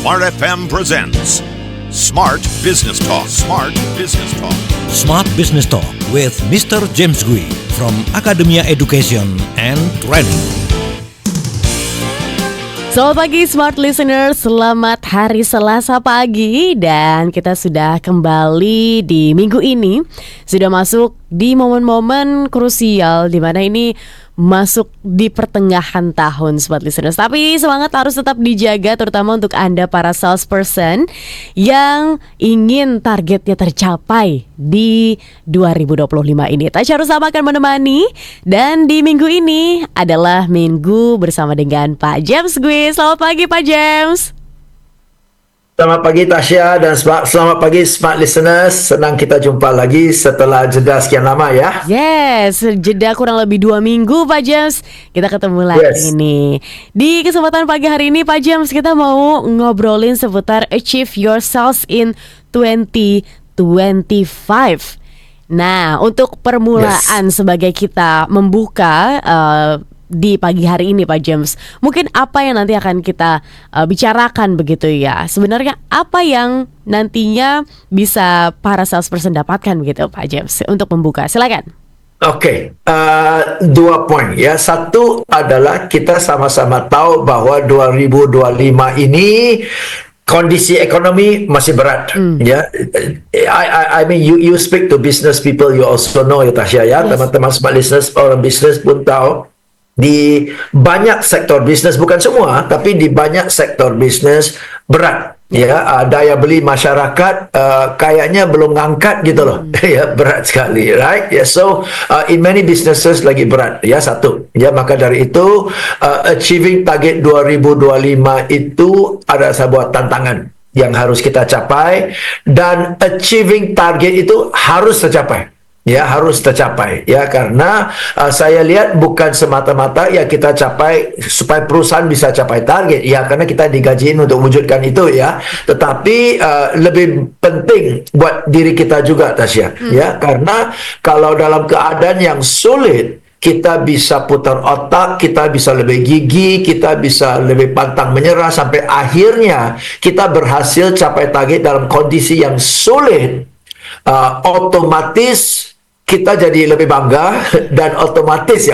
Smart FM presents Smart Business Talk. Smart Business Talk. Smart Business Talk with Mr. James Gui from Academia Education and Training. Selamat pagi Smart Listeners, selamat hari Selasa pagi. Dan kita sudah kembali di minggu ini. Sudah masuk di momen-momen krusial di mana ini masuk di pertengahan tahun Smart Listeners. Tapi semangat harus tetap dijaga, terutama untuk Anda para salesperson yang ingin targetnya tercapai di 2025 ini. Tasya Rusama akan menemani. Dan di minggu ini adalah minggu bersama dengan Pak James Gui. Selamat pagi Pak James. Selamat pagi Tasya dan selamat pagi Smart Listeners. Senang kita jumpa lagi setelah jeda sekian lama ya. Yes, jeda kurang lebih 2 minggu Pak James. Kita ketemu lagi nih. Di kesempatan pagi hari ini Pak James, kita mau ngobrolin seputar Achieve Yourself in 2025. Nah, untuk permulaan sebagai kita membuka di pagi hari ini Pak James, mungkin apa yang nanti akan kita bicarakan begitu ya. Sebenarnya apa yang nantinya bisa para salesperson dapatkan begitu Pak James untuk membuka, silakan. Oke, 2 poin ya. Satu adalah kita sama-sama tahu bahwa 2025 ini kondisi ekonomi masih berat ya. I mean you speak to business people, you also know ya Tasya ya. Teman-teman Smart Listeners, orang bisnis pun tahu di banyak sektor bisnis, bukan semua, tapi di banyak sektor bisnis berat ya. Daya beli masyarakat kayaknya belum ngangkat gitu loh. Ya, berat sekali, right? Ya, so in many businesses lagi berat ya. Satu ya, maka dari itu achieving target 2025 itu ada sebuah tantangan yang harus kita capai, dan achieving target itu harus tercapai. Ya, harus tercapai ya, karena saya lihat bukan semata-mata ya kita capai supaya perusahaan bisa capai target ya, karena kita digajiin untuk wujudkan itu ya, tetapi lebih penting buat diri kita juga Tasya ya, karena kalau dalam keadaan yang sulit kita bisa putar otak, kita bisa lebih gigih, kita bisa lebih pantang menyerah sampai akhirnya kita berhasil capai target dalam kondisi yang sulit, otomatis kita jadi lebih bangga, dan otomatis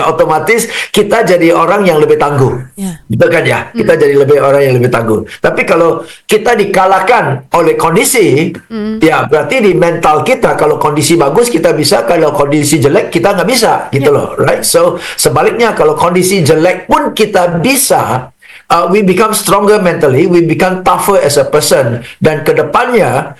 kita jadi orang yang lebih tangguh. Betul kan ya? Kita jadi orang yang lebih tangguh. Tapi kalau kita dikalahkan oleh kondisi, ya berarti di mental kita, kalau kondisi bagus kita bisa, kalau kondisi jelek kita nggak bisa, gitu loh, right? So sebaliknya, kalau kondisi jelek pun kita bisa, we become stronger mentally, we become tougher as a person, dan kedepannya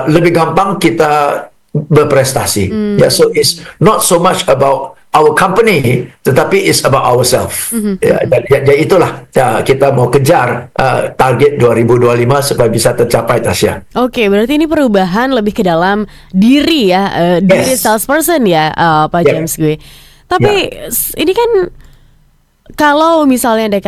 lebih gampang kita berprestasi. Ya, so it's not so much about our company, tetapi it's about ourselves. Ya, itulah ya, kita mau kejar target 2025 supaya bisa tercapai Tasya. Oke, berarti ini perubahan lebih ke dalam diri ya, diri salesperson ya, Pak James gue. Tapi ini kan, kalau misalnya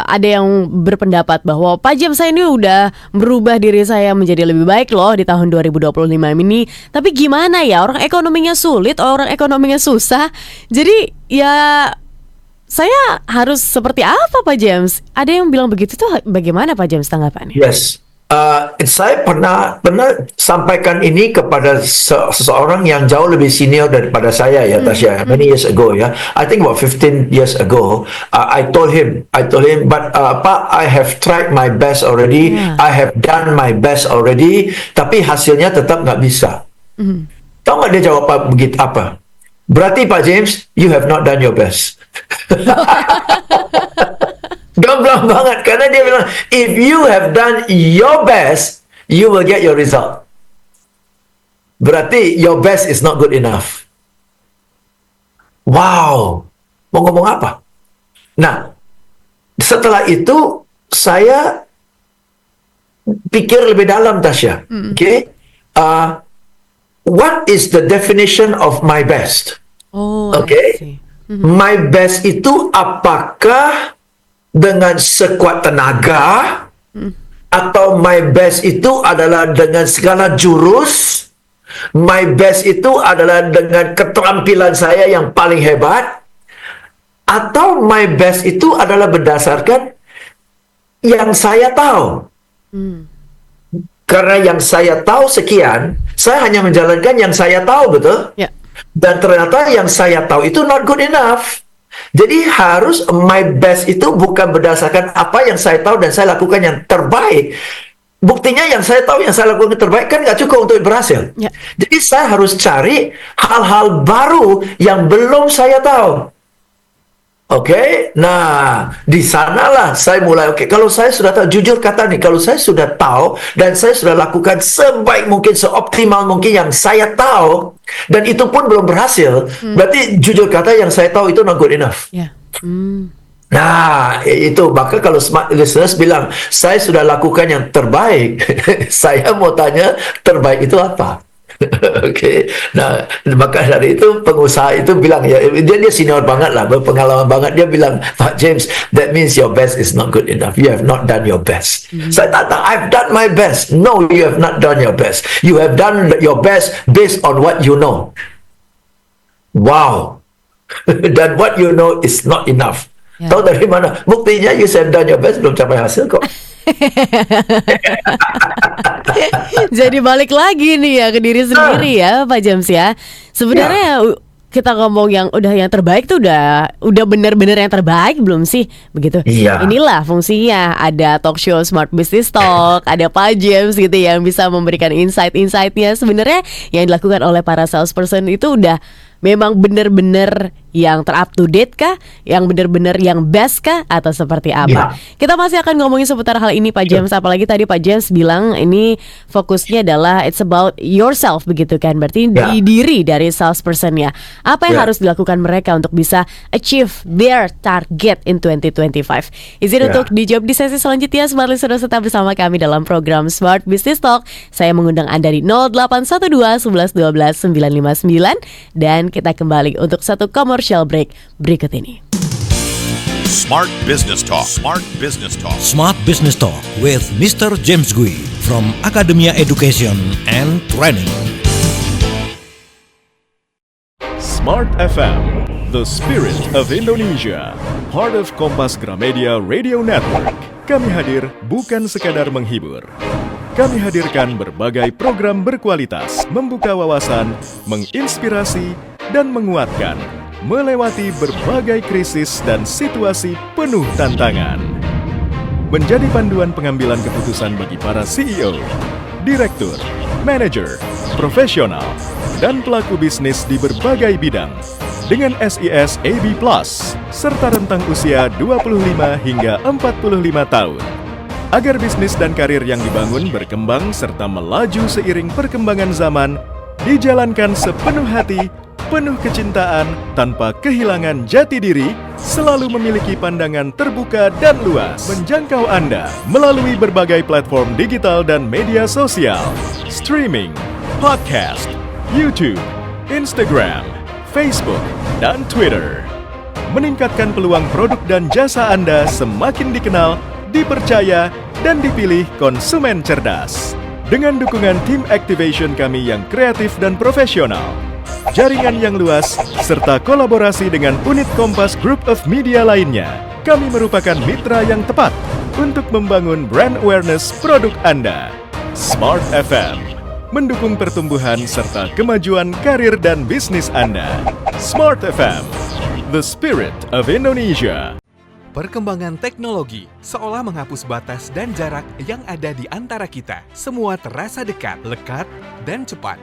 ada yang berpendapat bahwa Pak James, saya ini udah merubah diri saya menjadi lebih baik loh di tahun 2025 ini, tapi gimana ya, orang ekonominya sulit, orang ekonominya susah, jadi ya saya harus seperti apa Pak James? Ada yang bilang begitu tuh, bagaimana Pak James tanggapannya? Yes. Saya pernah sampaikan ini kepada seseorang yang jauh lebih senior daripada saya ya Tasya, many years ago ya. I think about 15 years ago, I told him, but Pak, I have tried my best already, I have done my best already, tapi hasilnya tetap nggak bisa. Tahu nggak dia jawab begitu apa? Berarti Pak James, you have not done your best. Gamblang banget, karena dia bilang, if you have done your best, you will get your result. Berarti your best is not good enough. Wow, mau ngomong apa? Nah, setelah itu saya pikir lebih dalam Tasya. Okay, what is the definition of my best? Okay, my best itu apakah dengan sekuat tenaga, atau my best itu adalah dengan segala jurus, my best itu adalah dengan keterampilan saya yang paling hebat, atau my best itu adalah berdasarkan yang saya tahu, Karena yang saya tahu sekian, saya hanya menjalankan yang saya tahu, betul? Ya. Dan ternyata yang saya tahu itu not good enough. Jadi harus my best itu bukan berdasarkan apa yang saya tahu dan saya lakukan yang terbaik. Buktinya yang saya tahu, yang saya lakukan yang terbaik kan nggak cukup untuk berhasil. Ya. Jadi saya harus cari hal-hal baru yang belum saya tahu. Oke, nah di sanalah saya mulai. Kalau saya sudah tahu, jujur kata nih, kalau saya sudah tahu dan saya sudah lakukan sebaik mungkin, seoptimal mungkin yang saya tahu, dan itu pun belum berhasil, berarti jujur kata yang saya tahu itu not good enough. Ya. Nah, itu maka kalau smart listeners bilang saya sudah lakukan yang terbaik, saya mau tanya terbaik itu apa? Oke, nah maka dari itu pengusaha itu bilang, ya dia senior banget lah, berpengalaman banget, dia bilang, Pak James, that means your best is not good enough, you have not done your best. Saya kata, I've done my best. No, you have not done your best. You have done your best based on what you know. Wow. Dan what you know is not enough. Ya. Tahu dari mana? Buktinya you have done your best, belum capai hasil kok. Jadi balik lagi nih ya ke diri sendiri ya Pak James ya. Sebenarnya kita ngomong yang udah yang terbaik tuh udah benar-benar yang terbaik belum sih? Begitu. Iya. Inilah fungsinya, ada talk show Smart Business Talk, ada Pak James gitu yang bisa memberikan insight-insightnya. Sebenarnya yang dilakukan oleh para salesperson itu udah memang benar-benar yang ter-up to date kah? Yang benar-benar yang best kah? Atau seperti apa? Ya. Kita masih akan ngomongin seputar hal ini Pak James. Apalagi tadi Pak James bilang ini fokusnya adalah it's about yourself begitu kan. Berarti Ya. di diri dari salespersonnya. Apa yang Ya. harus dilakukan mereka untuk bisa achieve their target in 2025? Izin Ya. untuk dijawab di sesi selanjutnya. Smart Listeners tetap bersama kami dalam program Smart Business Talk. Saya mengundang Anda di 0812 11 12 959. Dan kita kembali untuk satu commercial break berikut ini. Smart Business Talk. Smart Business Talk. Smart Business Talk with Mr. James Gui from Academia Education and Training. Smart FM, the spirit of Indonesia, part of Kompas Gramedia Radio Network. Kami hadir bukan sekadar menghibur. Kami hadirkan berbagai program berkualitas, membuka wawasan, menginspirasi, dan menguatkan, melewati berbagai krisis dan situasi penuh tantangan. Menjadi panduan pengambilan keputusan bagi para CEO, direktur, manajer, profesional, dan pelaku bisnis di berbagai bidang dengan SIS AB+, serta rentang usia 25 hingga 45 tahun. Agar bisnis dan karir yang dibangun berkembang serta melaju seiring perkembangan zaman, dijalankan sepenuh hati, penuh kecintaan, tanpa kehilangan jati diri, selalu memiliki pandangan terbuka dan luas, menjangkau Anda melalui berbagai platform digital dan media sosial, streaming, podcast, YouTube, Instagram, Facebook, dan Twitter. Meningkatkan peluang produk dan jasa Anda semakin dikenal, dipercaya, dan dipilih konsumen cerdas. Dengan dukungan tim activation kami yang kreatif dan profesional, jaringan yang luas, serta kolaborasi dengan unit Kompas Group of Media lainnya, kami merupakan mitra yang tepat untuk membangun brand awareness produk Anda. Smart FM, mendukung pertumbuhan serta kemajuan karir dan bisnis Anda. Smart FM, the spirit of Indonesia. Perkembangan teknologi seolah menghapus batas dan jarak yang ada di antara kita. Semua terasa dekat, lekat, dan cepat.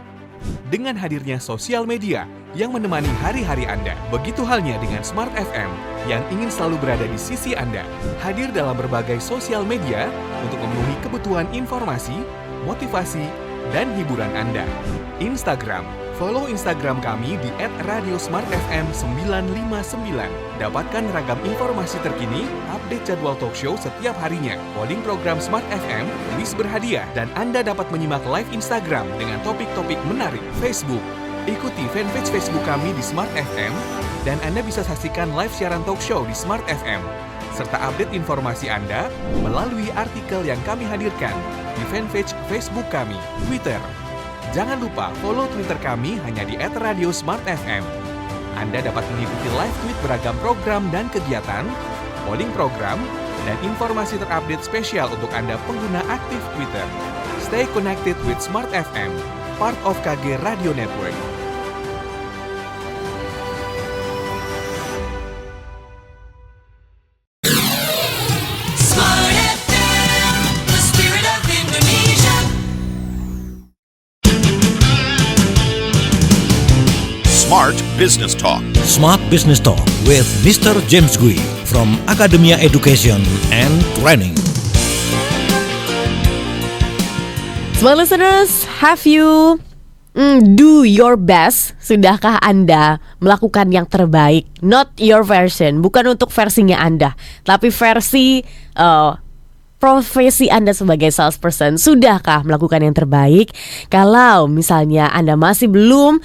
Dengan hadirnya sosial media yang menemani hari-hari Anda. Begitu halnya dengan Smart FM yang ingin selalu berada di sisi Anda. Hadir dalam berbagai sosial media untuk memenuhi kebutuhan informasi, motivasi, dan hiburan Anda. Instagram. Follow Instagram kami di @radiosmartfm959. Dapatkan ragam informasi terkini, update jadwal talk show setiap harinya, polling program Smart FM, list berhadiah, dan Anda dapat menyimak live Instagram dengan topik-topik menarik. Facebook. Ikuti fanpage Facebook kami di Smart FM, dan Anda bisa saksikan live siaran talk show di Smart FM, serta update informasi Anda melalui artikel yang kami hadirkan di fanpage Facebook kami. Twitter. Jangan lupa follow Twitter kami hanya di @radiosmartfm. Anda dapat mengikuti live tweet beragam program dan kegiatan, polling program, dan informasi terupdate spesial untuk Anda pengguna aktif Twitter. Stay connected with Smart FM, part of KG Radio Network. Smart Business Talk. Smart Business Talk with Mr. James Gui from Academia Education and Training. Smart listeners, have you do your best? Sudahkah Anda melakukan yang terbaik? Not your version, bukan untuk versinya Anda, tapi versi profesi Anda sebagai salesperson. Sudahkah melakukan yang terbaik? Kalau misalnya Anda masih belum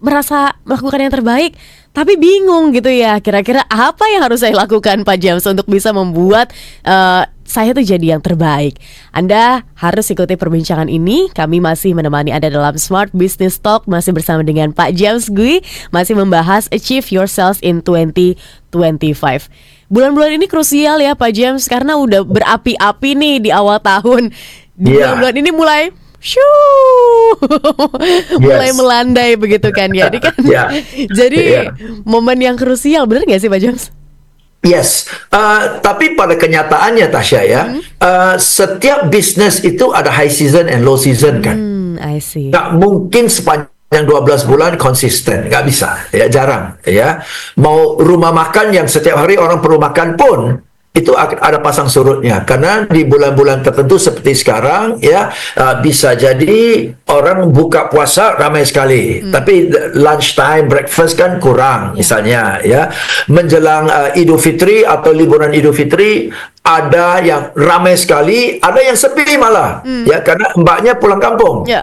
merasa melakukan yang terbaik, tapi bingung gitu ya, kira-kira apa yang harus saya lakukan Pak James untuk bisa membuat saya tuh jadi yang terbaik? Anda harus ikuti perbincangan ini. Kami masih menemani Anda dalam Smart Business Talk, masih bersama dengan Pak James Gui, masih membahas Achieve Your Sales in 2025. Bulan-bulan ini krusial ya Pak James, karena udah berapi-api nih di awal tahun. Di bulan-bulan ini mulai mulai melandai begitu kan ya. Ini kan jadi momen yang krusial, benar nggak sih Pak James? Yes, tapi pada kenyataannya Tasya ya, setiap bisnis itu ada high season and low season kan. I see. Nggak mungkin sepanjang 12 bulan konsisten, nggak bisa, ya jarang ya. Mau rumah makan yang setiap hari orang perlu makan pun, itu ada pasang surutnya, karena di bulan-bulan tertentu seperti sekarang ya, bisa jadi orang buka puasa ramai sekali, tapi lunch time, breakfast kan kurang misalnya ya. Menjelang Idul Fitri atau liburan Idul Fitri ada yang ramai sekali, ada yang sepi malah ya, karena mbaknya pulang kampung ya,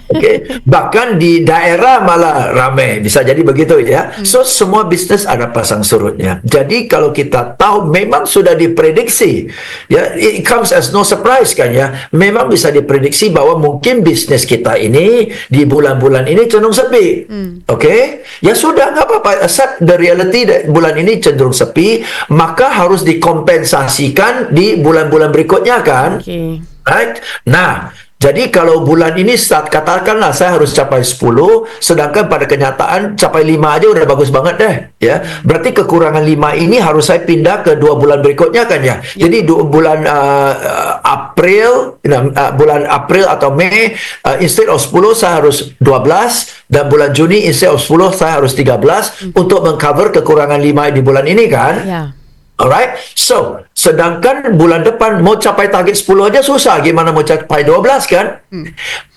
okay. Bahkan di daerah malah ramai, bisa jadi begitu ya. So semua bisnis ada pasang surutnya. Jadi kalau kita tahu, memang sudah diprediksi ya, it comes as no surprise kan ya, memang bisa diprediksi bahwa mungkin bisnis kita ini di bulan-bulan ini cenderung sepi. Okay, ya sudah, nggak apa-apa, accept the reality that bulan ini cenderung sepi, maka harus dikompensasikan di bulan-bulan berikutnya kan. Right? Nah, jadi kalau bulan ini katakanlah saya harus capai 10, sedangkan pada kenyataan capai 5 aja udah bagus banget deh ya. Berarti kekurangan 5 ini harus saya pindah ke 2 bulan berikutnya kan ya. Jadi bulan bulan April atau Mei, instead of 10 saya harus 12, dan bulan Juni instead of 10 saya harus 13 untuk mengcover kekurangan 5 di bulan ini kan. Alright, so sedangkan bulan depan mau capai target 10 aja susah, gimana mau capai 12 kan?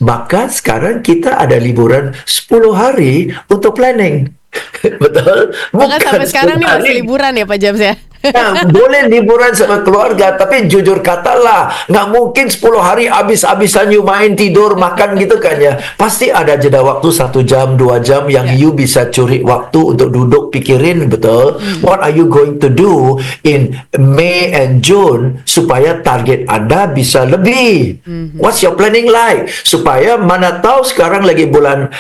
Maka sekarang kita ada liburan 10 hari untuk planning. Betul? Bukan sampai sekarang nih masih liburan ya Pak James ya? Nah, boleh liburan sama keluarga, tapi jujur katalah, nggak mungkin 10 hari habis-habisan you main, tidur, makan gitu kan ya. Pasti ada jeda waktu 1 jam, 2 jam yang you bisa curi waktu untuk duduk pikirin, betul? What are you going to do in May and June supaya target Anda bisa lebih? What's your planning like? Supaya mana tahu sekarang lagi bulan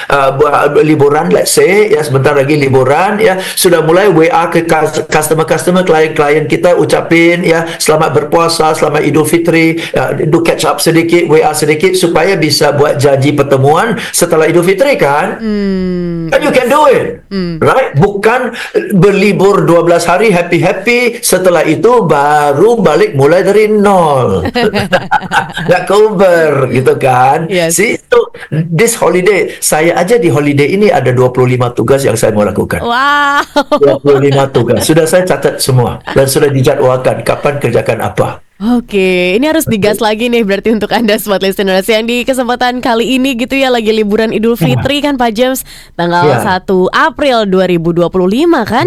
liburan, let's say ya, sebentar lagi liburan ya, sudah mulai WA ke customer klien kita, ucapin ya selamat berpuasa, selamat Idul Fitri, do catch up sedikit, WA sedikit supaya bisa buat janji pertemuan setelah Idul Fitri kan. And you can do it, right? Bukan berlibur 12 hari happy-happy, setelah itu baru balik mulai dari nol. Nggak cover gitu kan. See, so this holiday, saya aja di holiday ini ada 25 tugas yang saya mau lakukan. Wow. 25 tugas sudah saya catat semua dan sudah dijadwalkan kapan kerjakan apa. Oke, ini harus digas lagi nih berarti untuk Anda Smart Listeners yang di kesempatan kali ini gitu ya, lagi liburan Idul Fitri kan Pak James, tanggal 1 April 2025 kan?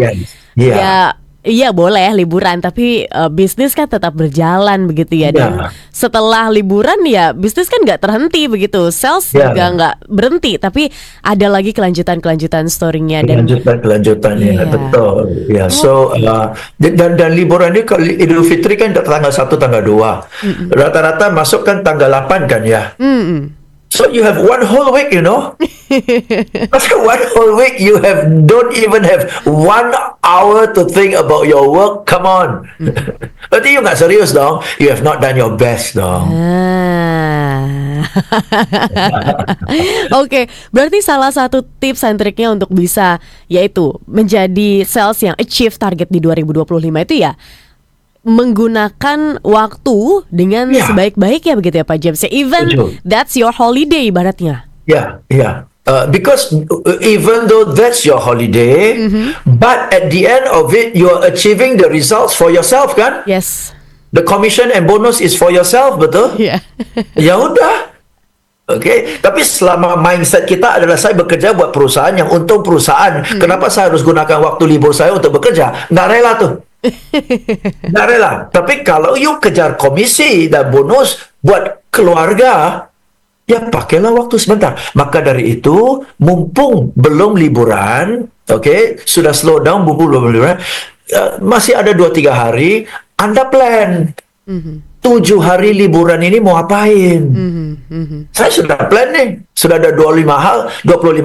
Iya boleh liburan, tapi bisnis kan tetap berjalan begitu ya. Dan setelah liburan ya bisnis kan nggak terhenti begitu, sales juga nggak berhenti, tapi ada lagi kelanjutan story-nya dan kelanjutannya betul ya. So dan liburan ini kalau Idul Fitri kan tanggal 1 tanggal 2 rata-rata masuk kan tanggal 8 kan ya. So you have one whole week, After one whole week, you don't even have 1 hour to think about your work. Come on. Berarti you nggak serius dong. You have not done your best dong. Oke, berarti salah satu tips and triknya untuk bisa yaitu menjadi sales yang achieve target di 2025 itu ya menggunakan waktu dengan sebaik-baik ya begitu ya Pak James. Even that's your holiday ibaratnya. Because even though that's your holiday, but at the end of it, you're achieving the results for yourself, kan? Yes. The commission and bonus is for yourself, betul? Yeah. Ya udah. Okay, tapi selama mindset kita adalah saya bekerja buat perusahaan yang untung perusahaan, kenapa saya harus gunakan waktu libur saya untuk bekerja? Nggak rela tuh. Nggak rela. Tapi kalau you kejar komisi dan bonus buat keluarga, ya pakailah waktu sebentar. Maka dari itu, mumpung belum liburan, sudah slow down, mumpung belum liburan, masih ada 2-3 hari, Anda plan. 7 hari liburan ini mau apain? Saya sudah plan nih, sudah ada 25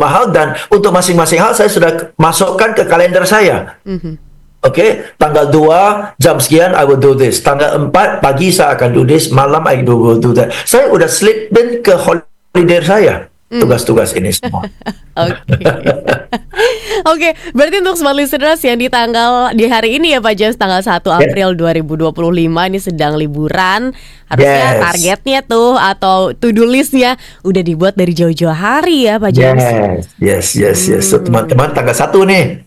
hal, dan untuk masing-masing hal saya sudah masukkan ke kalender saya. Tanggal 2 jam sekian I will do this. Tanggal 4 pagi saya akan do this. Malam I will do that. Saya udah slip in ke holiday saya tugas-tugas ini semua. Oke, berarti untuk smart listeners yang di hari ini ya Pak James, tanggal 1 April 2025 ini sedang liburan, harusnya targetnya tuh atau to-do listnya udah dibuat dari jauh-jauh hari ya Pak James. Yes. So, teman-teman tanggal 1 nih,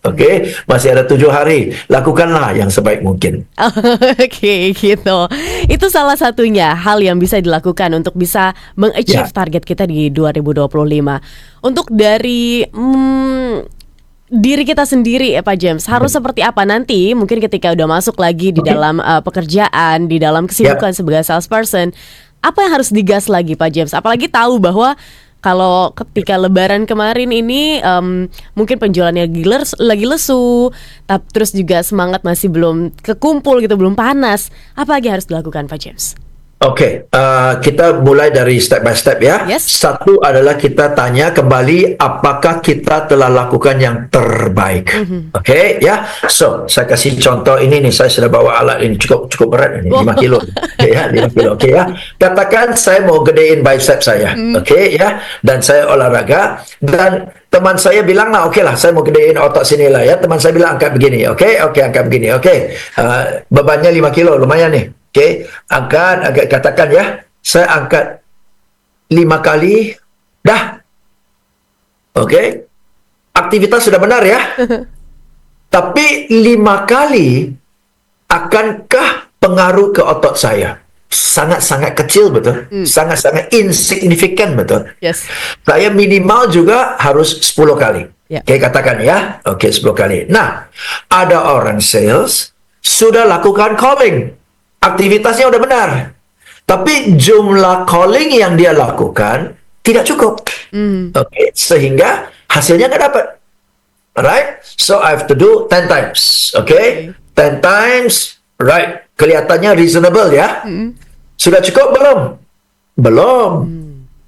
masih ada 7 hari, lakukanlah yang sebaik mungkin. Gitu. Itu salah satunya hal yang bisa dilakukan untuk bisa mengachieve target kita di 2025. Untuk dari diri kita sendiri ya Pak James, harus seperti apa nanti mungkin ketika udah masuk lagi di dalam pekerjaan, di dalam kesibukan sebagai salesperson, apa yang harus digas lagi Pak James? Apalagi tahu bahwa kalau ketika lebaran kemarin ini mungkin penjualannya lagi lesu, terus juga semangat masih belum kekumpul gitu, belum panas. Apa lagi harus dilakukan Pak James? Kita mulai dari step by step ya. Satu adalah kita tanya kembali apakah kita telah lakukan yang terbaik. So saya kasih contoh ini nih, saya sudah bawa alat ini cukup berat ini, 5 kilo. 5 kilo. Katakan saya mau gedein bicep saya. Dan saya olahraga dan teman saya bilang lah, saya mau gedein otot sini lah ya. Teman saya bilang angkat begini. Angkat begini. Bebannya 5 kilo, lumayan nih. Angkat, katakan ya, saya angkat 5 kali, dah. Aktivitas sudah benar ya. Tapi 5 kali, akankah pengaruh ke otot saya? Sangat-sangat kecil, betul. Sangat-sangat insignifikan, betul. Saya minimal juga harus 10 kali. Katakan ya. 10 kali. Nah, ada orang sales sudah lakukan calling. Aktivitasnya udah benar, tapi jumlah calling yang dia lakukan tidak cukup. Sehingga hasilnya nggak dapat. Alright, so I have to do 10 times. 10 times, right? Kelihatannya reasonable ya. Sudah cukup belum?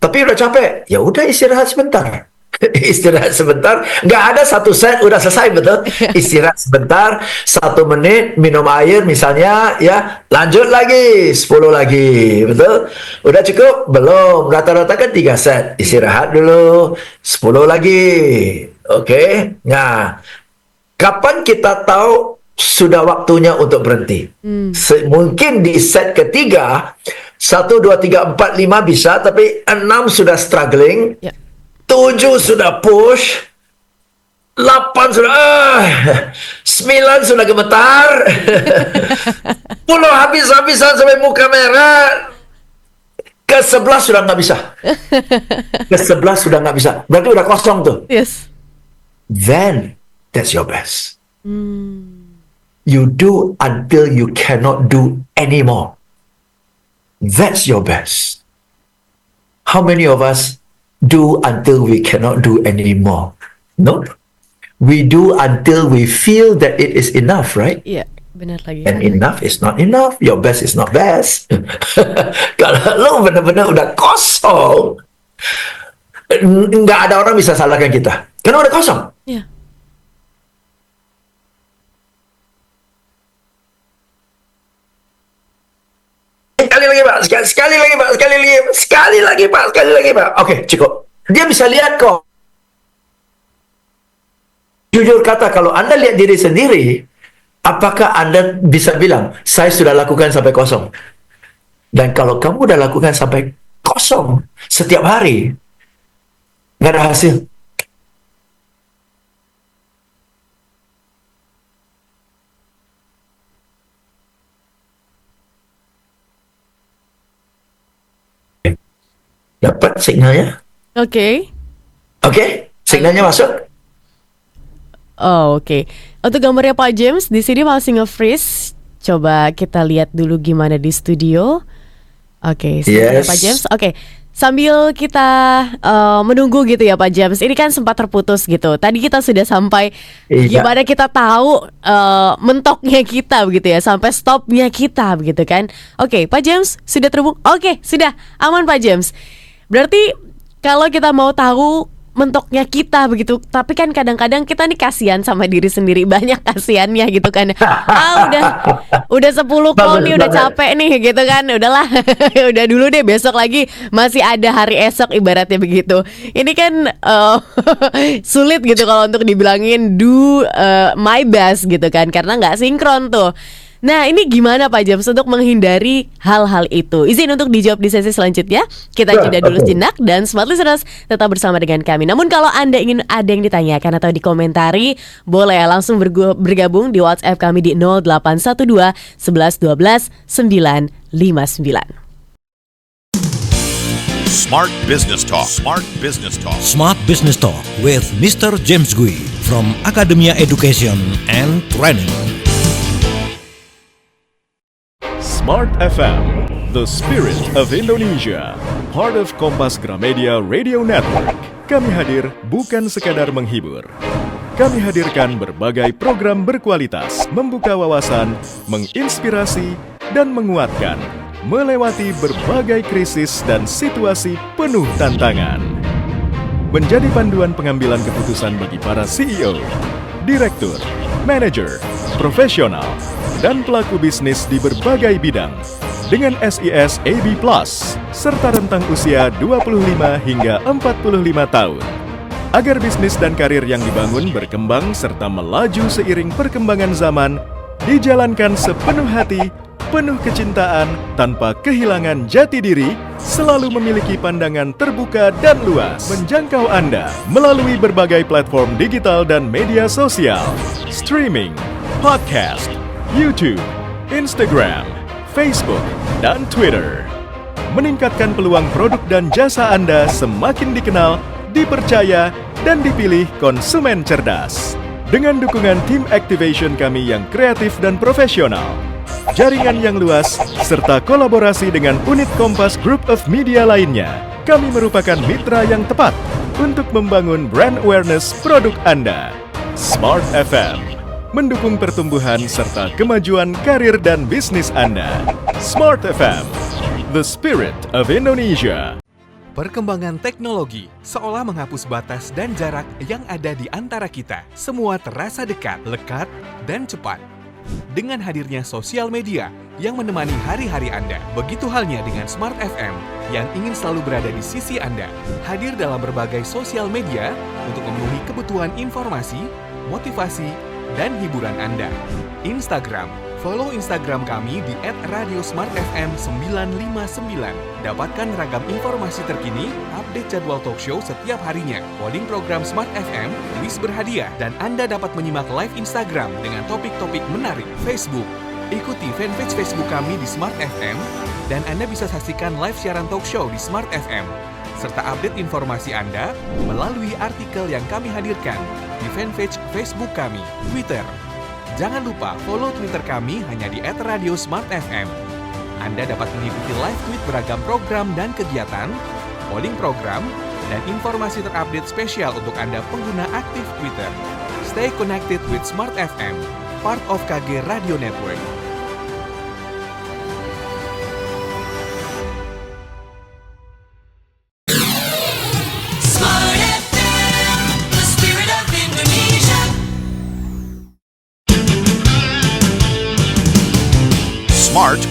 Tapi udah capek. Ya udah istirahat sebentar. Istirahat sebentar, nggak ada 1 set udah selesai, betul. Istirahat sebentar, 1 menit, minum air misalnya ya, lanjut lagi 10 lagi, betul. Udah cukup belum? Rata-rata kan 3 set, istirahat dulu 10 lagi. Nah, kapan kita tahu sudah waktunya untuk berhenti? Mungkin di set ketiga 1, 2, 3, 4, 5 bisa, tapi 6 sudah struggling, 7 sudah push, 8 sudah 9 sudah gemetar, 10 habis-habisan sampai muka merah, ke 11 sudah nggak bisa. Berarti udah kosong tuh. Then that's your best. You do until you cannot do anymore. That's your best. How many of us do until we cannot do anymore? No, we do until we feel that it is enough, right? Benar lagi. And enough is not enough. Your best is not best. Kalau lo benar-benar udah kosong, Nggak ada orang bisa salahkan kita. Karena udah kosong. Ya. Sekali lagi Pak, sekali lagi Pak, sekali lagi Pak. Oke, cukup. Dia bisa lihat kok. Jujur kata, kalau Anda lihat diri sendiri, apakah Anda bisa bilang, saya sudah lakukan sampai kosong? Dan kalau kamu udah lakukan sampai kosong setiap hari, nggak ada hasil. Dapat signalnya? Oke. Oke, signalnya masuk. Oh, oke. Untuk gambarnya Pak James di sini masih nge-freeze. Coba kita lihat dulu gimana di studio. Oke, sebentar Yes. Pak James. Oke. Sambil kita menunggu gitu ya Pak James. Ini kan sempat terputus gitu. Tadi kita sudah sampai Iya. gimana kita tahu mentoknya kita begitu ya, sampai stopnya kita begitu kan. Oke, Pak James sudah terhubung. Oke, sudah aman Pak James. Berarti kalau kita mau tahu mentoknya kita begitu, tapi kan kadang-kadang kita nih kasihan sama diri sendiri, banyak kasihannya gitu kan. Udah 10 call nih, udah capek nih gitu kan. Udahlah, udah dulu deh, besok lagi masih ada hari esok ibaratnya begitu. Ini kan sulit gitu kalau untuk dibilangin do my best gitu kan, karena nggak sinkron tuh. Nah, ini gimana Pak James untuk menghindari hal-hal itu? Izin untuk dijawab di sesi selanjutnya. Kita jeda dulu sejenak dan Smart Listeners tetap bersama dengan kami. Namun kalau Anda ingin ada yang ditanyakan atau dikomentari, boleh langsung bergabung di WhatsApp kami di 0812 11 12 959. Smart Business Talk. Smart Business Talk. Smart Business Talk with Mr. James Gui from Academia Education and Training. Smart FM, the spirit of Indonesia. Part of Kompas Gramedia Radio Network. Kami hadir bukan sekadar menghibur. Kami hadirkan berbagai program berkualitas, membuka wawasan, menginspirasi, dan menguatkan, melewati berbagai krisis dan situasi penuh tantangan. Menjadi panduan pengambilan keputusan bagi para CEO, direktur, manajer, profesional, dan pelaku bisnis di berbagai bidang dengan SIS AB+, serta rentang usia 25 hingga 45 tahun. Agar bisnis dan karir yang dibangun berkembang serta melaju seiring perkembangan zaman, dijalankan sepenuh hati, penuh kecintaan, tanpa kehilangan jati diri, selalu memiliki pandangan terbuka dan luas, menjangkau Anda melalui berbagai platform digital dan media sosial, streaming, podcast, YouTube, Instagram, Facebook, dan Twitter. Meningkatkan peluang produk dan jasa Anda semakin dikenal, dipercaya, dan dipilih konsumen cerdas. Dengan dukungan tim activation kami yang kreatif dan profesional, jaringan yang luas, serta kolaborasi dengan unit Kompas Group of Media lainnya, kami merupakan mitra yang tepat untuk membangun brand awareness produk Anda. Smart FM mendukung pertumbuhan serta kemajuan karir dan bisnis Anda. Smart FM, the spirit of Indonesia. Perkembangan teknologi seolah menghapus batas dan jarak yang ada di antara kita. Semua terasa dekat, lekat, dan cepat. Dengan hadirnya sosial media yang menemani hari-hari Anda, begitu halnya dengan Smart FM yang ingin selalu berada di sisi Anda. Hadir dalam berbagai sosial media untuk memenuhi kebutuhan informasi, motivasi, dan hiburan Anda. Instagram, follow Instagram kami di @radiosmartfm959. Dapatkan ragam informasi terkini, update jadwal talk show setiap harinya, polling program Smart FM, kuis berhadiah, dan Anda dapat menyimak live Instagram dengan topik-topik menarik. Facebook, ikuti fanpage Facebook kami di Smart FM, dan Anda bisa saksikan live siaran talk show di Smart FM, serta update informasi Anda melalui artikel yang kami hadirkan di fanpage Facebook kami. Twitter, jangan lupa follow Twitter kami hanya di @radiosmartfm. Anda dapat mengikuti live tweet beragam program dan kegiatan, polling program, dan informasi terupdate spesial untuk Anda pengguna aktif Twitter. Stay connected with Smart FM, part of KG Radio Network.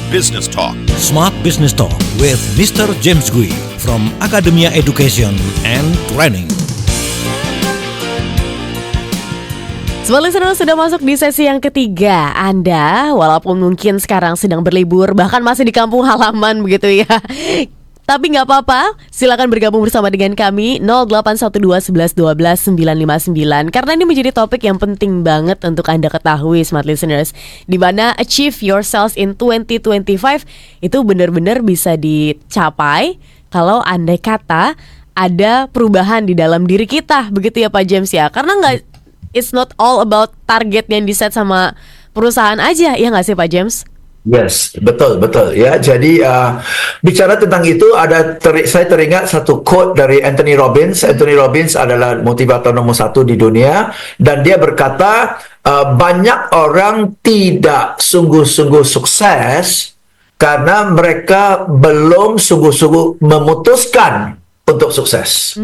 Business Talk. Smart Business Talk with Mr. James Gui from Academia Education and Training. Smart Listener, sudah masuk di sesi yang ketiga. Anda walaupun mungkin sekarang sedang berlibur, bahkan masih di kampung halaman begitu ya, tapi nggak apa-apa, silakan bergabung bersama dengan kami 0812 11 12 959 karena ini menjadi topik yang penting banget untuk Anda ketahui, Smart Listeners, di mana achieve yourselves in 2025 itu benar-benar bisa dicapai kalau andai kata ada perubahan di dalam diri kita, begitu ya Pak James ya. Karena it's not all about target yang di-set sama perusahaan aja, ya nggak sih Pak James? Yes, betul ya. Jadi bicara tentang itu saya teringat satu quote dari Anthony Robbins. Anthony Robbins adalah motivator nomor 1 di dunia dan dia berkata banyak orang tidak sungguh-sungguh sukses karena mereka belum sungguh-sungguh memutuskan untuk sukses.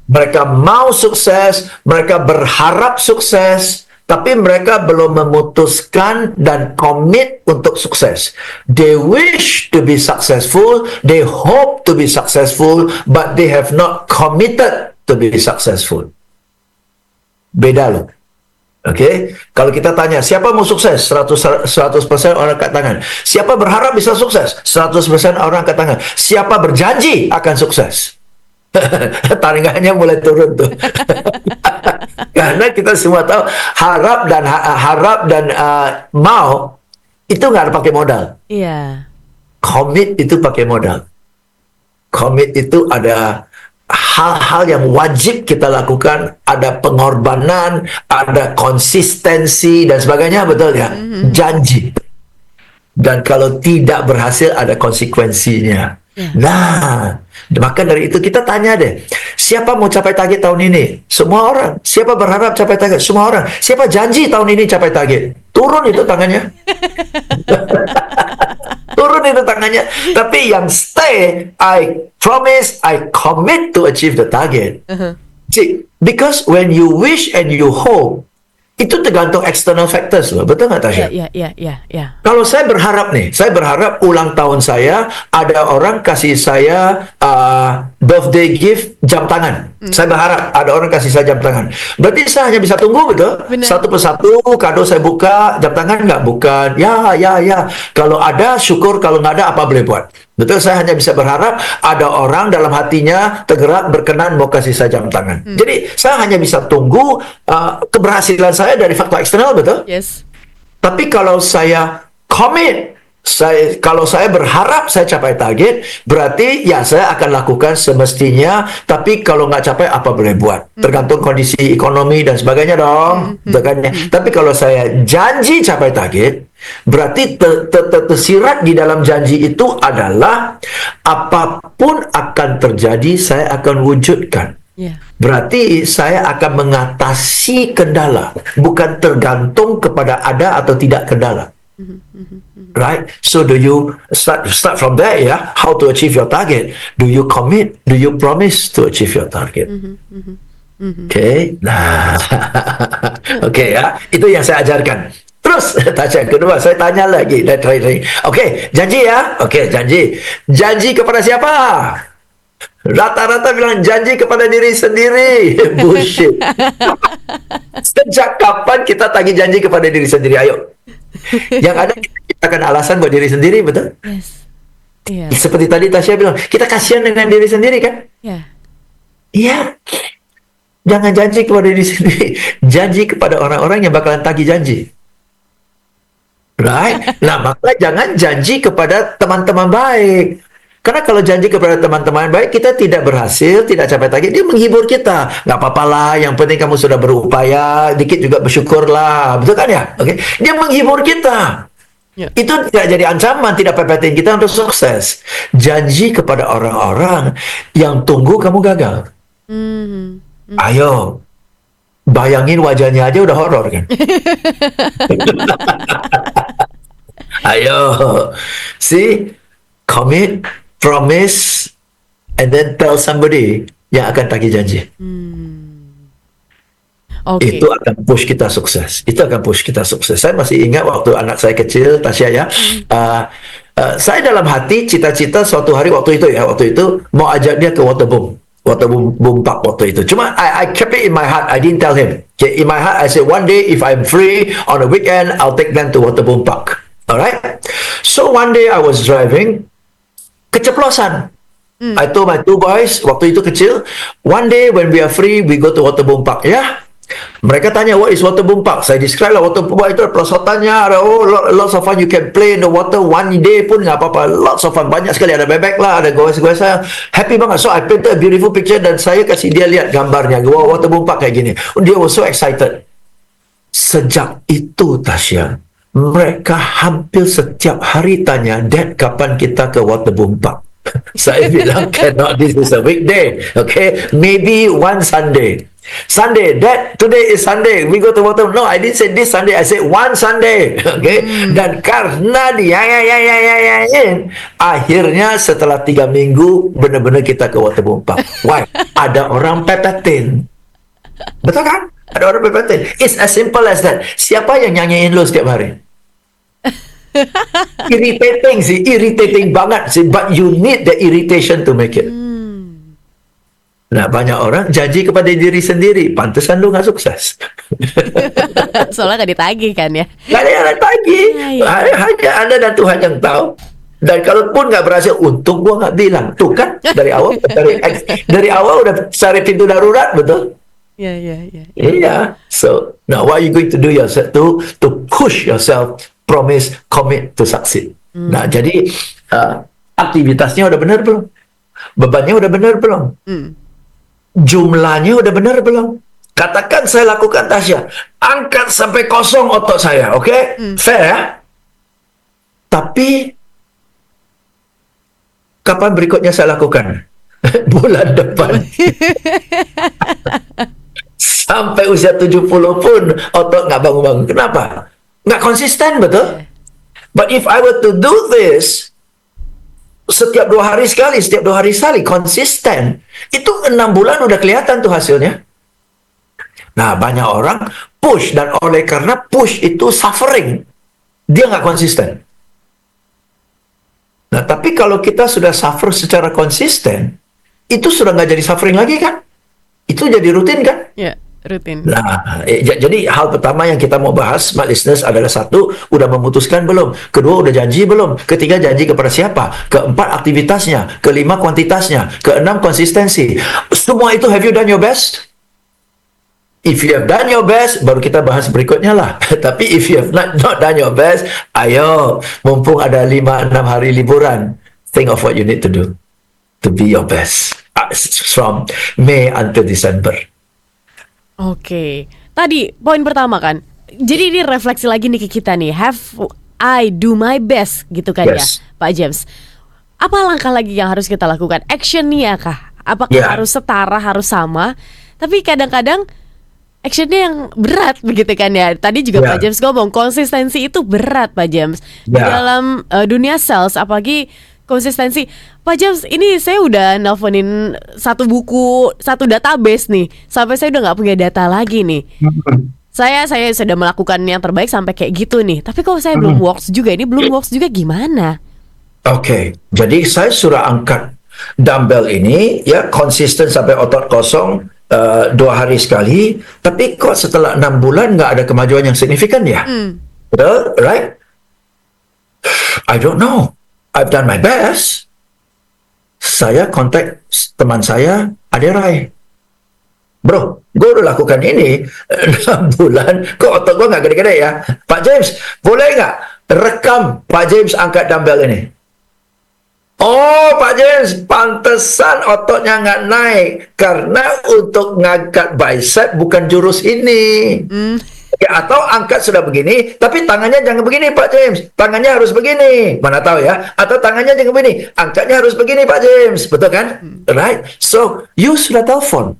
Mereka mau sukses, mereka berharap sukses, tapi mereka belum memutuskan dan komit untuk sukses. They wish to be successful, they hope to be successful, but they have not committed to be successful. Beda loh. Oke, kalau kita tanya siapa mau sukses, 100% orang angkat tangan. Siapa berharap bisa sukses, 100% orang angkat tangan. Siapa berjanji akan sukses, taringannya mulai turun tuh. Karena kita semua tahu harap dan mau itu nggak ada pakai modal. Iya. Commit itu pakai modal. Commit itu ada hal-hal yang wajib kita lakukan, ada pengorbanan, ada konsistensi dan sebagainya, betul ya? Janji. Dan kalau tidak berhasil ada konsekuensinya. Nah, maka dari itu kita tanya deh, siapa mau capai target tahun ini? Semua orang. Siapa berharap capai target? Semua orang. Siapa janji tahun ini capai target? Turun itu tangannya. Turun itu tangannya. Tapi yang stay, I promise, I commit to achieve the target. See, because when you wish and you hope, itu tergantung external factors loh, betul nggak Tasya? Iya. Kalau saya berharap ulang tahun saya ada orang kasih saya birthday gift jam tangan. Saya berharap ada orang kasih saya jam tangan. Berarti saya hanya bisa tunggu, betul? Benar. Satu persatu kado saya buka, jam tangan nggak? Bukan. Ya. Kalau ada syukur, kalau nggak ada apa boleh buat. Betul, saya hanya bisa berharap ada orang dalam hatinya tergerak berkenan mau kasih saya jam tangan. Jadi saya hanya bisa tunggu keberhasilan saya dari faktor eksternal, betul? Yes. Tapi kalau saya commit, kalau saya berharap saya capai target, berarti ya saya akan lakukan semestinya. Tapi kalau nggak capai apa boleh buat? Tergantung kondisi ekonomi dan sebagainya dong. Tapi kalau saya janji capai target, berarti tersirat di dalam janji itu adalah apapun akan terjadi saya akan wujudkan. Berarti saya akan mengatasi kendala, bukan tergantung kepada ada atau tidak kendala. Right? So do you start from there, ya? How to achieve your target? Do you commit? Do you promise to achieve your target? Okay, nah, okay ya, itu yang saya ajarkan. Terus tanya kedua, saya tanya lagi dan training. Okay, janji ya? Okay, janji. Janji kepada siapa? Rata-rata bilang janji kepada diri sendiri. Bullshit. Sejak kapan kita tagih janji kepada diri sendiri? Ayo. Yang ada kita ciptakan alasan buat diri sendiri, betul? Yes. Iya. Seperti tadi Tasya bilang, kita kasihan dengan diri sendiri kan? Iya. Jangan janji kepada diri sendiri. Janji kepada orang-orang yang bakalan tagih janji. Right? Nah, maka jangan janji kepada teman-teman baik. Karena kalau janji kepada teman-teman baik, kita tidak berhasil, tidak capai target, dia menghibur kita. Nggak apa-apalah, yang penting kamu sudah berupaya, dikit juga bersyukurlah. Betul kan ya? Oke. Dia menghibur kita. Itu tidak jadi ancaman, tidak pepetin kita untuk sukses. Janji kepada orang-orang yang tunggu kamu gagal. Ayo. Bayangin wajahnya aja udah horor kan? Ayo. See? Commit, promise, and then tell somebody yang akan tagih janji. Okay. Itu akan push kita sukses. Saya masih ingat waktu anak saya kecil, Tasya ya, Saya dalam hati cita-cita suatu hari waktu itu mau ajak dia ke water boom park waktu itu. Cuma I kept it in my heart. I didn't tell him. Okay, in my heart I said one day if I'm free on a weekend, I'll take them to water boom park. Alright. So one day I was driving, keceplosan. I told my two boys waktu itu kecil, one day when we are free, we go to water boom park. Mereka tanya, what is water boom park? Saya describe lah, water boom park itu ada perosotannya, ada lots of fun, you can play in the water one day pun nggak apa-apa, lots of fun, banyak sekali, ada bebek lah, ada goes-goesan, happy banget. So I painted a beautiful picture dan saya kasih dia lihat gambarnya, water boom park kayak gini. Dia was so excited. Sejak itu Tasya, mereka hampir setiap hari tanya, Dad, kapan kita ke water boom park? Saya bilang, cannot, this is a weekday, okay? Maybe one Sunday, Dad, today is Sunday, we go to water. No, I didn't say this Sunday, I said one Sunday, okay? Dan karena dia akhirnya setelah 3 minggu benar-benar kita ke water boom park. Why? Ada orang pepetin. Betul kan? Ada orang pepetin. It's as simple as that. Siapa yang nyanyiin lo setiap hari? Irritating banget sih, but you need the irritation to make it. Nah, banyak orang janji kepada diri sendiri, pantesan lu nggak sukses. Soalnya nggak ditagih kan ya? Nggak ada yang tagih, hanya Anda dan Tuhan yang tahu. Dan kalaupun nggak berhasil, untung gua nggak bilang. Tuh kan, dari awal udah cari pintu darurat, betul? Iya. So, now what are you going to do yourself to push yourself? Promise, commit to succeed. Nah, jadi aktivitasnya udah benar belum? Bebannya udah benar belum? Jumlahnya udah benar belum? Katakan saya lakukan, Tasya, angkat sampai kosong otot saya, oke? Fair ya? Tapi kapan berikutnya saya lakukan? Bulan depan. Sampai usia 70 pun otot nggak bangun-bangun. Kenapa? Nggak konsisten, betul? But if I were to do this setiap 2 hari sekali, konsisten, itu 6 bulan udah kelihatan tuh hasilnya. Nah, banyak orang push, dan oleh karena push itu suffering, dia nggak konsisten. Nah, tapi kalau kita sudah suffer secara konsisten, itu sudah nggak jadi suffering lagi kan? Itu jadi rutin kan? Ya. Rutin. Nah, jadi hal pertama yang kita mau bahas, smart listeners, adalah 1, udah memutuskan belum? 2, udah janji belum? 3, janji kepada siapa? 4, aktivitasnya. 5, kuantitasnya. 6, konsistensi. Semua itu, have you done your best? If you have done your best, baru kita bahas berikutnya lah. Tapi if you have not done your best, ayo, mumpung ada 5-6 hari liburan, think of what you need to do to be your best from May until December. Oke, tadi poin pertama kan. Jadi ini refleksi lagi nih ke kita nih. Have I do my best gitu kan ya, Pak James. Apa langkah lagi yang harus kita lakukan? Actionnya kah? Apakah harus setara, harus sama? Tapi kadang-kadang actionnya yang berat begitu kan ya. Tadi juga Pak James ngomong konsistensi itu berat, Pak James. Di dalam dunia sales, apalagi konsistensi. Pak James, ini saya udah nelfonin 1 buku, 1 database nih, sampai saya udah nggak punya data lagi nih. Saya sudah melakukan yang terbaik sampai kayak gitu nih. Tapi kalau saya belum works juga, ini belum works juga gimana? Oke, jadi saya suruh angkat dumbbell ini, ya konsisten sampai otot kosong 2 hari sekali. Tapi kok setelah 6 bulan nggak ada kemajuan yang signifikan ya? Betul, right? I don't know. I've done my best. Saya kontak teman saya, Aderai. Bro, gue udah lakukan ini 6 bulan, kok otot gue nggak gede-gede ya? Pak James, boleh nggak rekam Pak James angkat dumbbell ini? Oh, Pak James, pantesan ototnya nggak naik. Karena untuk ngangkat bicep bukan jurus ini. Ya, atau angkat sudah begini, tapi tangannya jangan begini, Pak James. Tangannya harus begini. Mana tahu ya? Atau tangannya jangan begini. Angkatnya harus begini, Pak James. Betul kan? Right? So, you sudah telepon.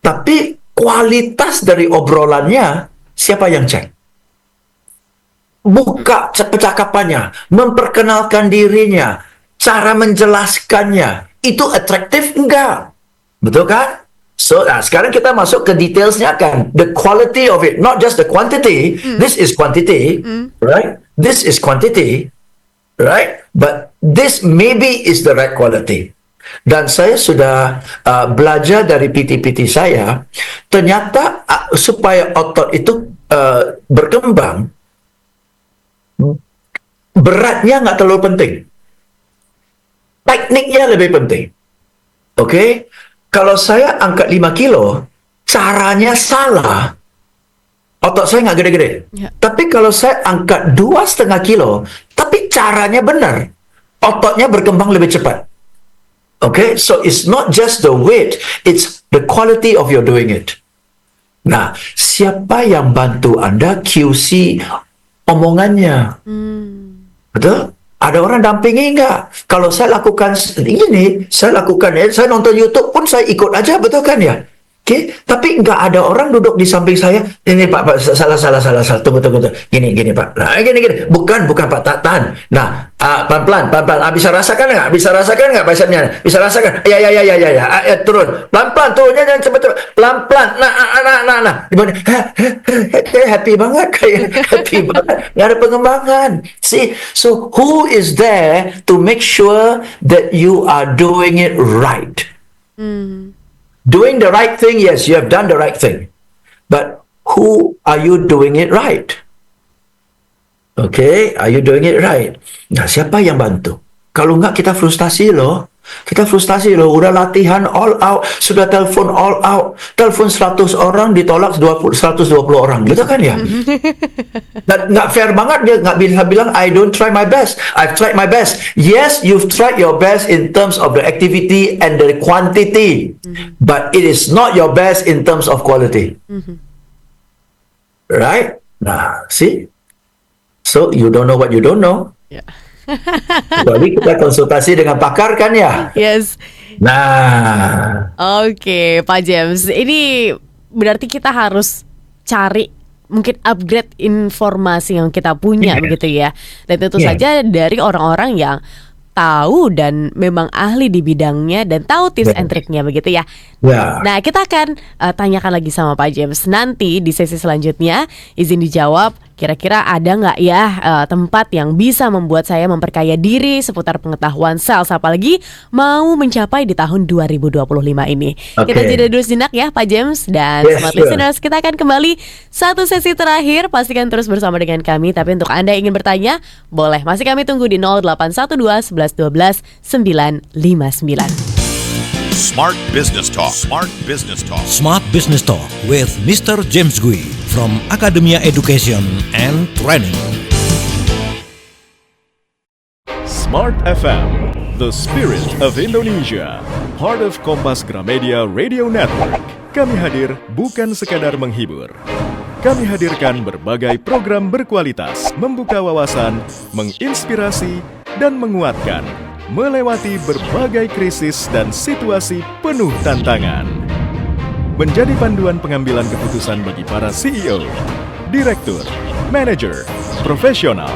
Tapi kualitas dari obrolannya, siapa yang cek? Buka percakapannya, memperkenalkan dirinya, cara menjelaskannya. Itu atraktif enggak? Betul kan? So, sekarang kita masuk ke detailsnya kan. The quality of it, not just the quantity. This is quantity, right? This is quantity. right? But this maybe is the right quality. Dan saya sudah belajar dari PT-PT saya, ternyata supaya otot itu berkembang, beratnya nggak terlalu penting. Tekniknya lebih penting. Okay? Kalau saya angkat 5 kilo, caranya salah, otot saya nggak gede-gede. Ya. Tapi kalau saya angkat 2,5 kilo, tapi caranya benar, ototnya berkembang lebih cepat. Okay? So it's not just the weight, it's the quality of your doing it. Nah, siapa yang bantu Anda QC omongannya? Betul? Ada orang dampingi enggak? Kalau saya lakukan ini, saya lakukan saya nonton YouTube pun saya ikut aja, betul kan ya? Okay? Tapi enggak ada orang duduk di samping saya. Ini Pak, salah. Tunggu. Gini Pak. Nah, gini. Bukan Pak, tahan. Nah, pelan-pelan. Bisa rasakan enggak? Bisa bicepnya? Bisa rasakan? Ya. Turun. Pelan-pelan, turunnya jangan cepet. Pelan-pelan. Nah. Gimana? Happy banget kayak happy banget. Enggak ada pengembangan. See, so who is there to make sure that you are doing it right? Doing the right thing, yes, you have done the right thing. But who are you doing it right? Okay, are you doing it right? Nah, siapa yang bantu? Kalau enggak kita frustasi loh. Udah latihan all out, sudah telepon all out. Telepon 100 orang ditolak 120 orang. Gitu kan ya? Nggak fair banget, dia nggak bisa bilang I don't try my best. I've tried my best. Yes, you've tried your best in terms of the activity and the quantity. But it is not your best in terms of quality. Right? Nah, see? So, you don't know what you don't know. Ya. Jadi kita konsultasi dengan pakar kan ya? Yes. Nah, Oke, Pak James. Ini berarti kita harus cari mungkin upgrade informasi yang kita punya begitu ya. Dan tentu saja dari orang-orang yang tahu dan memang ahli di bidangnya dan tahu tips and triknya begitu ya. ya. Nah, kita akan tanyakan lagi sama Pak James nanti di sesi selanjutnya. Izin dijawab, kira-kira ada nggak ya tempat yang bisa membuat saya memperkaya diri seputar pengetahuan sales, apalagi mau mencapai di tahun 2025 ini. Kita jeda dulu sejenak ya Pak James. Dan smart listeners, kita akan kembali satu sesi terakhir. Pastikan terus bersama dengan kami. Tapi untuk Anda yang ingin bertanya, boleh masih kami tunggu di 0812 11 12 959. Smart Business Talk. Smart Business Talk. Smart Business Talk with Mr. James Gui from Academia Education and Training. Smart FM, the spirit of Indonesia, part of Kompas Gramedia Radio Network. Kami hadir bukan sekadar menghibur. Kami hadirkan berbagai program berkualitas, membuka wawasan, menginspirasi, dan menguatkan, melewati berbagai krisis dan situasi penuh tantangan. Menjadi panduan pengambilan keputusan bagi para CEO, direktur, manajer, profesional,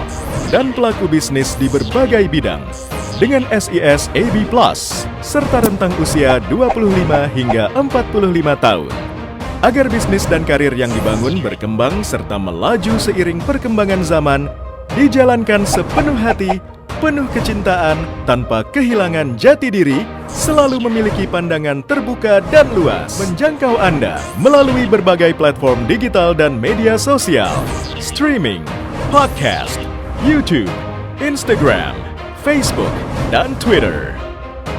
dan pelaku bisnis di berbagai bidang dengan SIS AB+, serta rentang usia 25 hingga 45 tahun. Agar bisnis dan karir yang dibangun berkembang serta melaju seiring perkembangan zaman, dijalankan sepenuh hati, penuh kecintaan, tanpa kehilangan jati diri, selalu memiliki pandangan terbuka dan luas, menjangkau Anda melalui berbagai platform digital dan media sosial, streaming, podcast, YouTube, Instagram, Facebook, dan Twitter.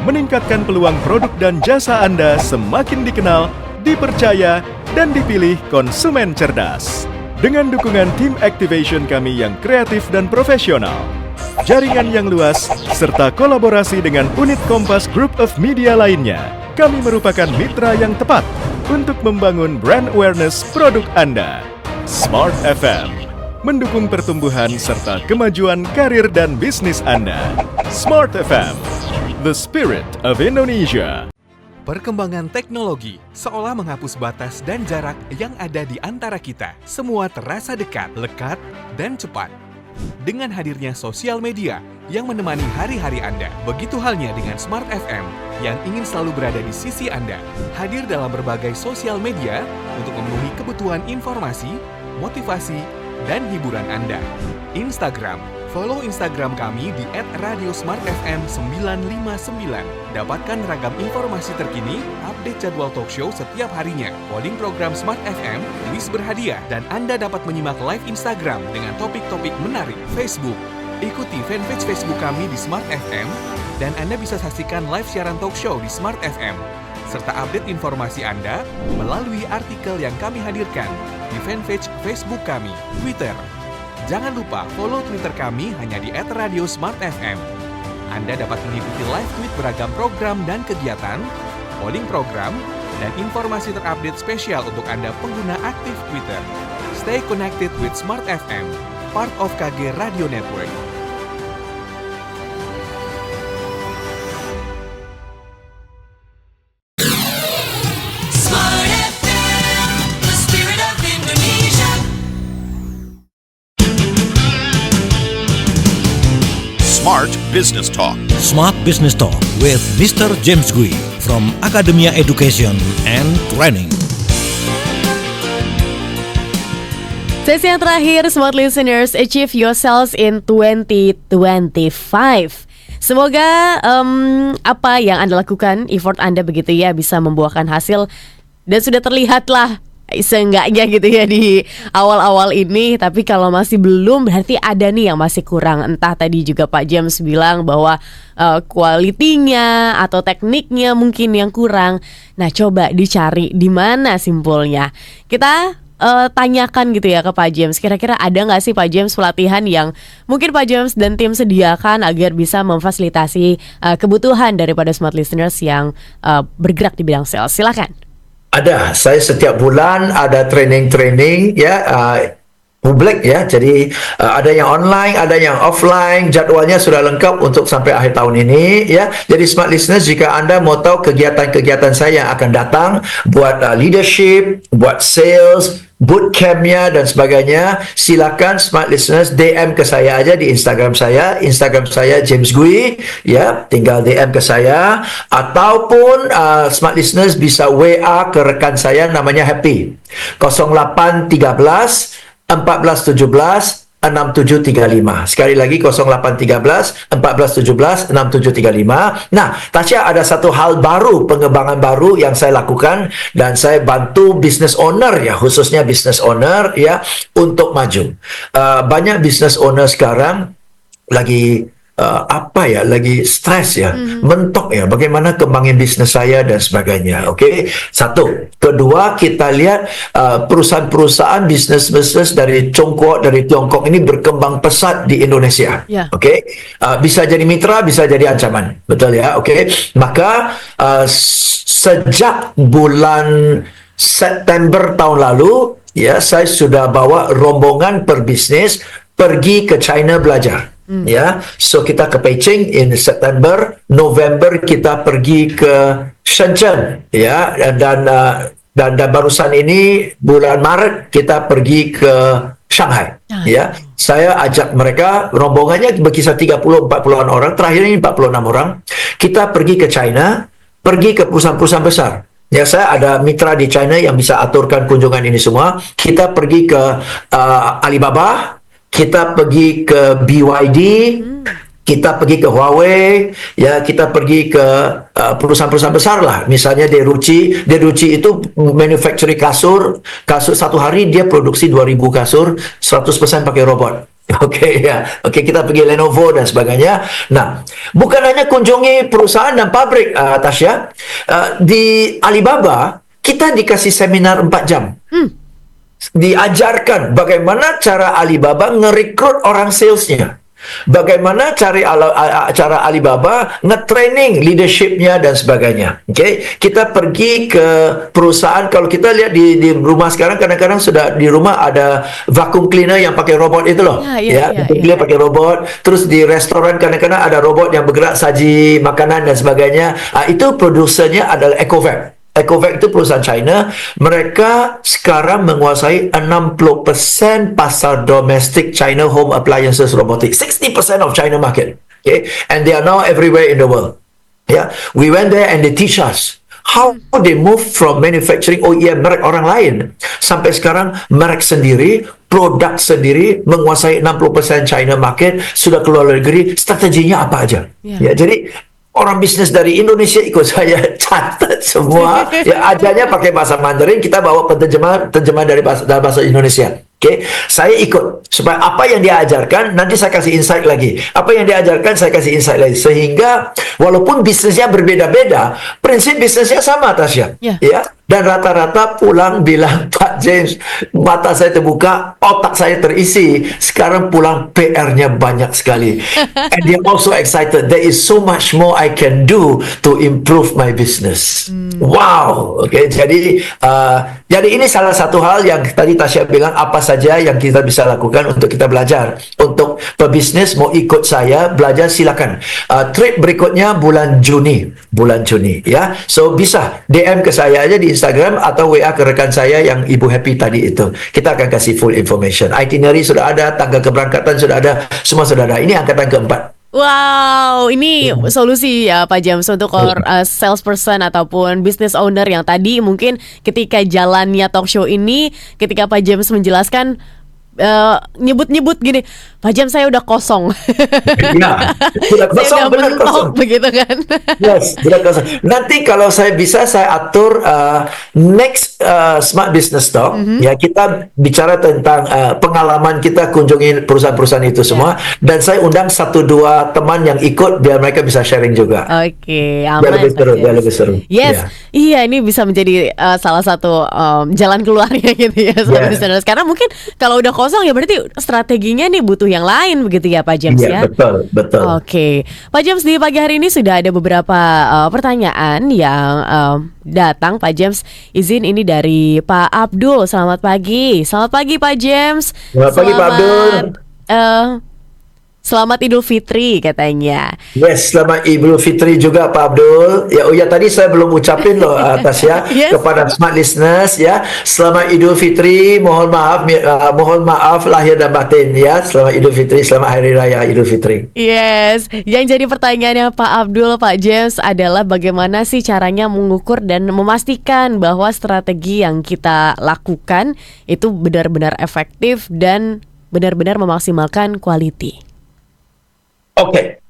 Meningkatkan peluang produk dan jasa Anda semakin dikenal, dipercaya, dan dipilih konsumen cerdas. Dengan dukungan tim activation kami yang kreatif dan profesional, jaringan yang luas, serta kolaborasi dengan unit Kompas Group of Media lainnya, kami merupakan mitra yang tepat untuk membangun brand awareness produk Anda. Smart FM, mendukung pertumbuhan serta kemajuan karir dan bisnis Anda. Smart FM, the spirit of Indonesia. Perkembangan teknologi seolah menghapus batas dan jarak yang ada di antara kita. Semua terasa dekat, lekat, dan cepat. Dengan hadirnya sosial media yang menemani hari-hari Anda. Begitu halnya dengan Smart FM yang ingin selalu berada di sisi Anda. Hadir dalam berbagai sosial media untuk memenuhi kebutuhan informasi, motivasi, dan hiburan Anda. Instagram, Follow Instagram kami di @radiosmartfm959. Dapatkan ragam informasi terkini, update jadwal talk show setiap harinya, polling program Smart FM, kuis berhadiah, dan Anda dapat menyimak live Instagram dengan topik-topik menarik. Facebook, ikuti fanpage Facebook kami di Smart FM, dan Anda bisa saksikan live siaran talk show di Smart FM, serta update informasi Anda melalui artikel yang kami hadirkan di fanpage Facebook kami. Twitter, jangan lupa follow Twitter kami hanya di @radiosmartfm. Anda dapat mengikuti live tweet beragam program dan kegiatan, polling program, dan informasi terupdate spesial untuk Anda pengguna aktif Twitter. Stay connected with Smart FM, part of KG Radio Network. Smart Business Talk. Smart Business Talk with Mr. James Gui from Academia Education and Training. Sesi yang terakhir, Smart Listeners, Achieve Yourselves in 2025. Semoga apa yang Anda lakukan, effort Anda begitu ya, bisa membuahkan hasil dan sudah terlihat lah seenggaknya gitu ya di awal-awal ini. Tapi kalau masih belum, berarti ada nih yang masih kurang. Entah tadi juga Pak James bilang bahwa kualitinya atau tekniknya mungkin yang kurang. Nah, coba dicari di mana simpulnya. Kita tanyakan gitu ya ke Pak James, kira-kira ada nggak sih Pak James pelatihan yang mungkin Pak James dan tim sediakan agar bisa memfasilitasi kebutuhan daripada Smart Listeners yang bergerak di bidang sales. Silakan. Ada, saya setiap bulan ada training ya, publik ya. Jadi ada yang online, ada yang offline. Jadwalnya sudah lengkap untuk sampai akhir tahun ini ya. Jadi Smart Listeners, jika Anda mau tahu kegiatan-kegiatan saya yang akan datang buat leadership, buat sales, bootcampnya dan sebagainya, silakan Smart Listeners DM ke saya aja di Instagram saya James Gui ya, tinggal DM ke saya, ataupun Smart Listeners bisa WA ke rekan saya namanya Happy 0813 1417 6735. Sekali lagi 0813 1417 6735. Nah, Tasya, ada satu hal baru, pengembangan baru yang saya lakukan dan saya bantu business owner ya, khususnya business owner ya, untuk maju. Banyak business owner sekarang lagi lagi stres ya, mentok ya, bagaimana kembangin bisnis saya dan sebagainya. Oke. Satu. Kedua, kita lihat perusahaan-perusahaan bisnis dari Tiongkok ini berkembang pesat di Indonesia. Yeah. Oke. Bisa jadi mitra, bisa jadi ancaman. Betul ya. Oke. Maka sejak bulan September tahun lalu ya, saya sudah bawa rombongan perbisnis pergi ke China belajar. Ya, so kita ke Beijing in September, November kita pergi ke Shenzhen, ya, dan barusan ini bulan Maret kita pergi ke Shanghai. Ya, saya ajak mereka, rombongannya berkisar 30-40an orang, terakhir ini 46 orang. Kita pergi ke China, pergi ke perusahaan-perusahaan besar. Ya, saya ada mitra di China yang bisa aturkan kunjungan ini semua. Kita pergi ke Alibaba, kita pergi ke BYD, kita pergi ke Huawei, ya, kita pergi ke perusahaan-perusahaan besar lah. Misalnya Derucci itu manufacturing kasur satu hari dia produksi 2000 kasur, 100% pakai robot. Oke, kita pergi Lenovo dan sebagainya. Nah, bukan hanya kunjungi perusahaan dan pabrik, Tasya. Di Alibaba kita dikasih seminar 4 jam. Diajarkan bagaimana cara Alibaba ngerekrut orang salesnya, bagaimana cara Alibaba nge-training leadershipnya dan sebagainya. Oke, kita pergi ke perusahaan. Kalau kita lihat di rumah sekarang, kadang-kadang sudah di rumah ada vacuum cleaner yang pakai robot itu loh, dia pakai robot. Terus di restoran kadang-kadang ada robot yang bergerak saji makanan dan sebagainya. Itu produsernya adalah Ecovac. Ecovac itu perusahaan China. Mereka sekarang menguasai 60% pasar domestik China home appliances robotic. 60% of China market. Okay? And they are now everywhere in the world. Yeah, we went there and they teach us how they move from manufacturing OEM merek orang lain sampai sekarang merek sendiri, produk sendiri, menguasai 60% China market, sudah keluar negeri, strateginya apa aja. Ya, jadi orang bisnis dari Indonesia ikut saya catat semua. Ya, ajarnya pakai bahasa Mandarin, kita bawa terjemahan dari dalam bahasa Indonesia. Oke, saya ikut supaya apa yang dia ajarkan nanti saya kasih insight lagi. Apa yang dia ajarkan saya kasih insight lagi, sehingga walaupun bisnisnya berbeda-beda, prinsip bisnisnya sama, Tasya. Ya. Dan rata-rata pulang bilang, Pak James, mata saya terbuka, otak saya terisi. Sekarang pulang PR-nya banyak sekali. And they're also excited. There is so much more I can do to improve my business. Wow. Oke, jadi ini salah satu hal yang tadi Tasya bilang, apa saja yang kita bisa lakukan untuk kita belajar. Untuk pebisnis mau ikut saya belajar, silakan. Trip berikutnya bulan Juni ya. So bisa DM ke saya aja di Instagram atau WA ke rekan saya yang Ibu Happy tadi itu. Kita akan kasih full information. Itinerary sudah ada, tanggal keberangkatan sudah ada, semua sudah ada. Ini angkatan keempat. Wow, ini solusi ya Pak James untuk salesperson ataupun business owner yang tadi mungkin ketika jalannya talk show ini, ketika Pak James menjelaskan nyebut-nyebut gini, Pak James saya udah kosong. Ya, sudah kosong, saya udah benar mentok, kosong. begitu kan? Yes, sudah kosong. Nanti kalau saya bisa, saya atur next Smart Business Talk. Ya, kita bicara tentang pengalaman kita kunjungi perusahaan-perusahaan itu semua. Dan saya undang 1-2 teman yang ikut biar mereka bisa sharing juga. Oke, aman. Biar lebih seru. Yes, iya ini bisa menjadi salah satu jalan keluarnya gitu ya. Karena mungkin kalau udah kosong ya berarti strateginya nih butuh yang lain begitu ya Pak James ya. Betul. Oke, Pak James, di pagi hari ini sudah ada beberapa pertanyaan yang datang. Pak James, izin ini dari Pak Abdul. Selamat pagi. Selamat pagi Pak James. Selamat pagi Pak Abdul. Selamat Idul Fitri katanya. Yes, selamat Idul Fitri juga Pak Abdul. Ya, tadi saya belum ucapin loh Tasya kepada smart listeners ya. Selamat Idul Fitri. Mohon maaf lahir dan batin ya. Selamat Idul Fitri, selamat Hari Raya Idul Fitri. Yes, yang jadi pertanyaannya Pak Abdul, Pak James adalah bagaimana sih caranya mengukur dan memastikan bahwa strategi yang kita lakukan itu benar-benar efektif dan benar-benar memaksimalkan quality. Oke,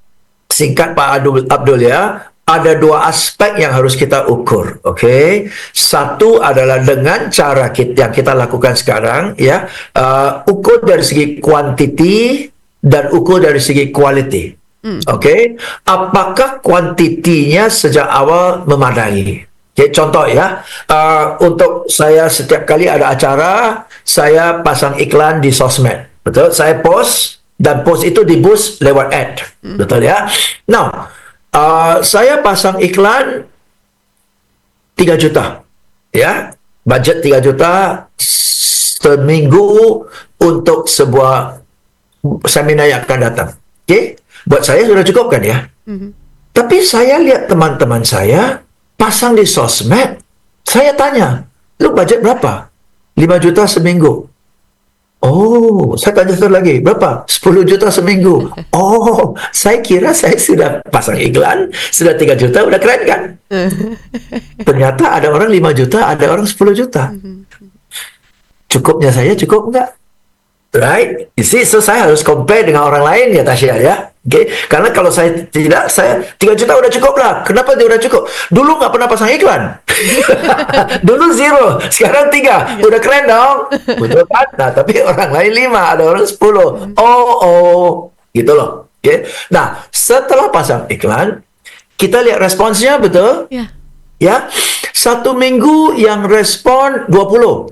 singkat Pak Abdul ya, ada 2 aspek yang harus kita ukur. Oke, satu adalah dengan cara yang kita lakukan sekarang ya, ukur dari segi quantity dan ukur dari segi quality. Oke, apakah kuantitinya sejak awal memadai? Oke, contoh ya, untuk saya setiap kali ada acara, saya pasang iklan di sosmed, betul? Saya post. Dan post itu di boost lewat ad. Betul ya? Now, saya pasang iklan 3 juta. Ya, budget 3 juta seminggu untuk sebuah seminar yang akan datang. Oke? Buat saya sudah cukup kan ya? Tapi saya lihat teman-teman saya pasang di sosmed. Saya tanya, lu budget berapa? 5 juta seminggu. Oh, saya tanya satu lagi, berapa? 10 juta seminggu. Oh, saya kira saya sudah pasang iklan, sudah 3 juta, udah keren kan? Ternyata ada orang 5 juta, ada orang 10 juta. Cukupnya saya cukup enggak? Right? You see, so saya harus compare dengan orang lain ya Tasya ya. Okay? Karena kalau saya tidak, saya 3 juta udah cukup lah. Kenapa dia udah cukup? Dulu nggak pernah pasang iklan. Dulu 0, sekarang 3. Udah keren dong. Betul kan? Nah, tapi orang lain 5, ada orang 10. Oh, gitu loh. Okay? Nah, setelah pasang iklan, kita lihat responsnya, betul? Ya, 1 minggu yang respon 20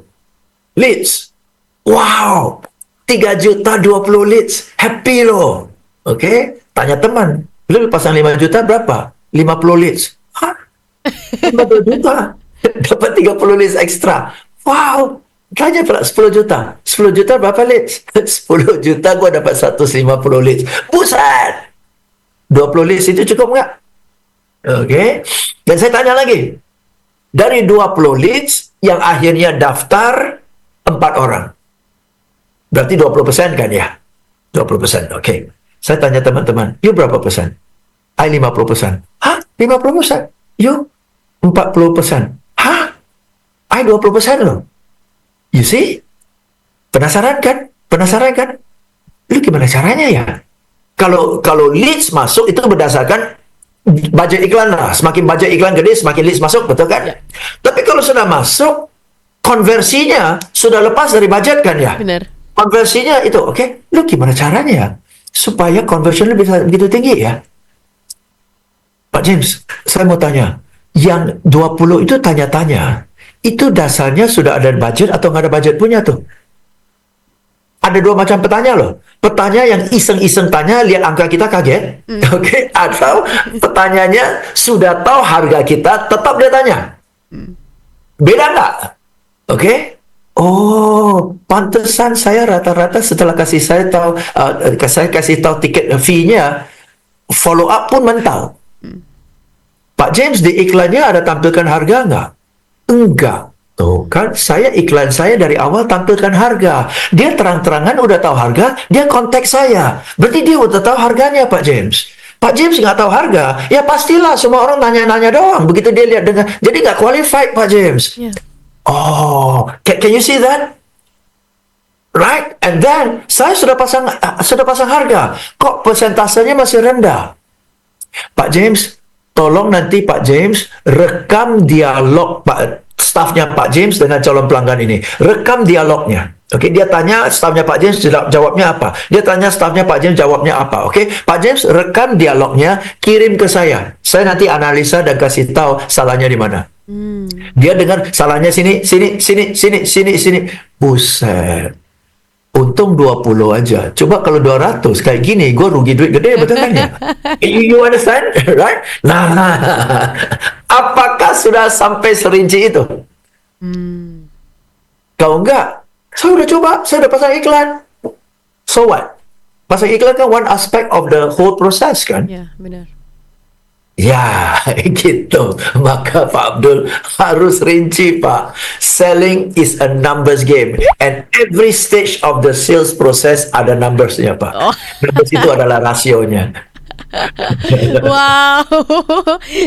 leads. Wow, 3 juta 20 leads. Happy loh. Oke, tanya teman. Lu pasang 5 juta berapa? 50 leads. Hah? 50 juta. Dapat 30 leads ekstra. Wow. Tanya pula 10 juta. 10 juta berapa leads? 10 juta gua dapat 150 leads. Buset. 20 leads itu cukup nggak? Oke. Dan saya tanya lagi. Dari 20 leads yang akhirnya daftar 4 orang. Berarti 20% kan ya? 20%, oke. Saya tanya teman-teman, you berapa persen? I 50%. Hah? 50%? You 40%. Hah? I 20% loh. You see? Penasaran kan? Lu gimana caranya ya? Kalau leads masuk itu berdasarkan budget iklan lah. Semakin budget iklan gede, semakin leads masuk, betul kan? Ya. Tapi kalau sudah masuk, konversinya sudah lepas dari budget kan ya? Benar. Konversinya itu, oke? Lu gimana caranya ya? Supaya conversion lu bisa begitu tinggi ya? Pak James, saya mau tanya. Yang 20 itu tanya-tanya. Itu dasarnya sudah ada budget atau nggak ada budget punya tuh? Ada dua macam petanya loh. Petanya yang iseng-iseng tanya, lihat angka kita kaget. Oke? Atau petanyanya sudah tahu harga kita, tetap dia tanya. Beda nggak? Oke? Oh, pantesan saya rata-rata setelah saya kasih tahu tiket fee-nya, follow up pun mental. Pak James, di iklannya ada tampilkan harga nggak? Enggak. Tuh kan, iklan saya dari awal tampilkan harga. Dia terang-terangan udah tahu harga, dia kontak saya. Berarti dia udah tahu harganya, Pak James. Pak James nggak tahu harga, ya pastilah semua orang nanya-nanya doang. Begitu dia lihat dengan, jadi nggak qualified, Pak James. Yeah. Oh, can you see that? Right? And then saya sudah pasang harga. Kok persentasenya masih rendah? Pak James, tolong nanti Pak James rekam dialog stafnya Pak James dengan calon pelanggan ini. Rekam dialognya. Oke, dia tanya stafnya Pak James jawabnya apa? Dia tanya stafnya Pak James jawabnya apa? Oke, Pak James rekam dialognya, kirim ke saya. Saya nanti analisa dan kasih tahu salahnya di mana. Dia dengar salahnya sini. Buset. Untung 20 aja. Coba kalau 200 kayak gini, gue rugi duit gede, betul kan ya? You understand? Right? Nah, apakah sudah sampai serinci itu? Kalau enggak, saya udah coba, saya udah pasang iklan. So what? Pasang iklan kan one aspect of the whole process kan? Ya, benar. Ya, gitu. Maka Pak Abdul harus rinci, Pak. Selling is a numbers game. And every stage of the sales process ada numbersnya, Pak. Numbers itu adalah rasionya. Wow.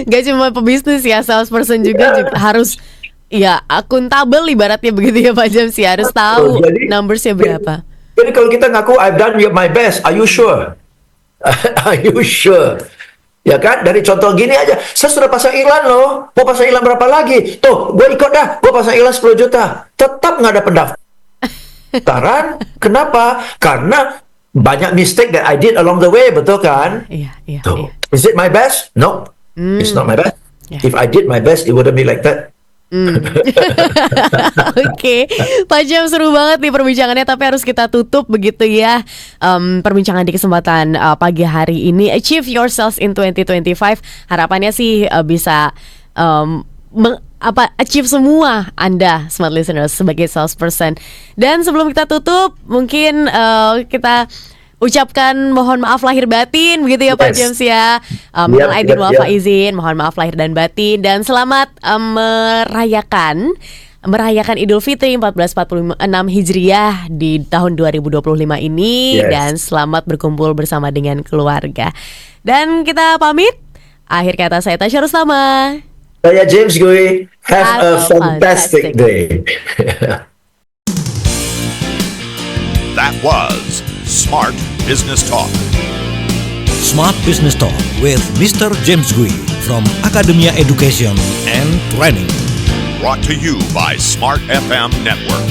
Gak cuma pebisnis ya, salesperson juga harus ya akuntabel ibaratnya begitu ya Pak James, ya harus tahu numbersnya berapa. Jadi kalau kita ngaku I've done my best, are you sure? Are you sure? Ya kan, dari contoh gini aja, saya sudah pasang iklan loh, mau pasang iklan berapa lagi? Tuh, gue ikut dah, gue pasang iklan 10 juta, tetap nggak ada pendaftaran. Kenapa? Karena banyak mistake that I did along the way, betul kan? Iya. Tuh. Is it my best? No, it's not my best. Yeah. If I did my best, it wouldn't be like that. Oke, Pak Jam, seru banget nih perbincangannya, tapi harus kita tutup begitu ya perbincangan di kesempatan pagi hari ini. Achieve your sales in 2025. Harapannya sih bisa achieve semua Anda smart listeners sebagai salesperson. Dan sebelum kita tutup, mungkin kita ucapkan mohon maaf lahir batin begitu ya Pak James ya. Minal aidin wal faizin, mohon maaf lahir dan batin, dan selamat merayakan Idul Fitri 1446 Hijriah di tahun 2025 ini. Dan selamat berkumpul bersama dengan keluarga. Dan kita pamit. Akhir kata saya Tasya Rustama. Saya James Gui. Have a fantastic day. That was Smart Business Talk. Smart Business Talk with Mr. James Gui from Academia Education and Training. Brought to you by Smart FM Network.